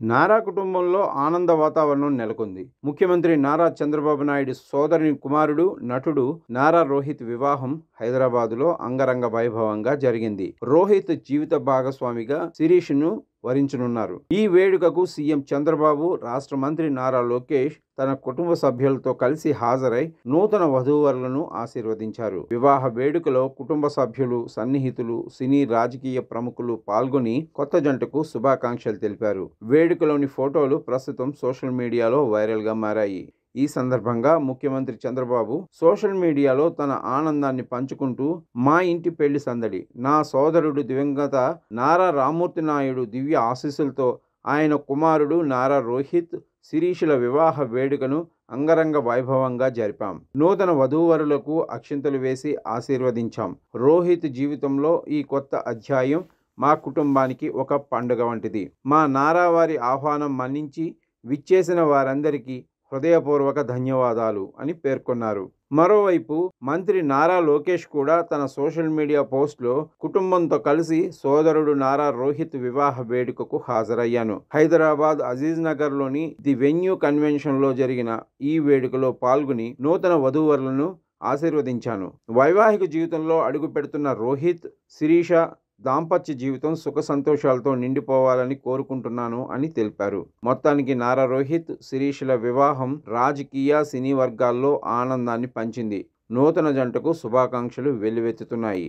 నారా కుటుంబంలో ఆనంద వాతావరణం నెలకొంది. ముఖ్యమంత్రి నారా చంద్రబాబు నాయుడు సోదరుని కుమారుడు, నటుడు నారా రోహిత్ వివాహం హైదరాబాదులో అంగరంగ వైభవంగా జరిగింది. రోహిత్ జీవిత భాగస్వామిగా శిరీష్ను వరించనున్నారు. ఈ వేడుకకు సీఎం చంద్రబాబు, రాష్ట్ర మంత్రి నారా లోకేష్ తన కుటుంబ సభ్యులతో కలిసి హాజరై నూతన వధూవరులను ఆశీర్వదించారు. వివాహ వేడుకలో కుటుంబ సభ్యులు, సన్నిహితులు, సినీ రాజకీయ ప్రముఖులు పాల్గొని కొత్త జంటకు శుభాకాంక్షలు తెలిపారు. వేడుకలోని ఫోటోలు ప్రస్తుతం సోషల్ మీడియాలో వైరల్గా మారాయి. ఈ సందర్భంగా ముఖ్యమంత్రి చంద్రబాబు సోషల్ మీడియాలో తన ఆనందాన్ని పంచుకుంటూ, మా ఇంటి పెళ్లి సందడి, నా సోదరుడు దివంగత నారా రామ్మూర్తి నాయుడు దివ్య ఆశీస్సులతో ఆయన కుమారుడు నారా రోహిత్, శిరీషుల వివాహ వేడుకను అంగరంగ వైభవంగా జరిపాం. నూతన వధూవరులకు అక్షింతలు వేసి ఆశీర్వదించాం. రోహిత్ జీవితంలో ఈ కొత్త అధ్యాయం మా కుటుంబానికి ఒక పండుగ వంటిది. మా నారా వారి ఆహ్వానం మన్నించి విచ్చేసిన వారందరికీ హృదయపూర్వక ధన్యవాదాలు అని పేర్కొన్నారు. మరోవైపు మంత్రి నారా లోకేష్ కూడా తన సోషల్ మీడియా పోస్ట్లో కుటుంబంతో కలిసి సోదరుడు నారా రోహిత్ వివాహ వేడుకకు హాజరయ్యాను. హైదరాబాద్ అజీజ్ నగర్లోని ది వెన్యూ కన్వెన్షన్లో జరిగిన ఈ వేడుకలో పాల్గొని నూతన వధూవరులను ఆశీర్వదించాను. వైవాహిక జీవితంలో అడుగు పెడుతున్న రోహిత్, శిరీష దాంపత్య జీవితం సుఖ సంతోషాలతో నిండిపోవాలని కోరుకుంటున్నాను అని తెలిపారు. మొత్తానికి నారా రోహిత్, శిరీషుల వివాహం రాజకీయ, సినీ వర్గాల్లో ఆనందాన్ని పంచింది. నూతన జంటకు శుభాకాంక్షలు వెల్లువెత్తుతున్నాయి.